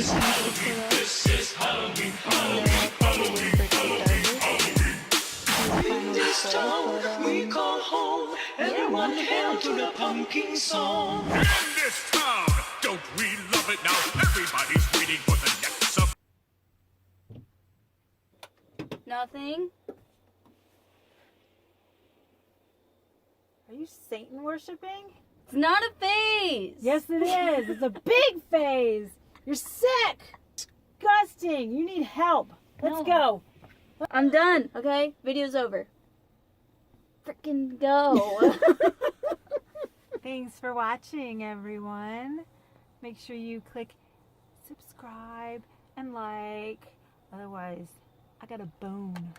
This is Halloween, Halloween, Halloween, Halloween, Halloween. In this town we call home, everyone hail to the pumpkin song. In this town, don't we love it now? Everybody's waiting for the next sub. Nothing. Are you Satan worshiping? It's not a phase. Yes, it is. It's a big phase. You're sick. Disgusting. You need help. Let's go. I'm done. Okay, video's over. Frickin' go. Thanks for watching, everyone. Make sure you click subscribe and like. Otherwise, I got a bone.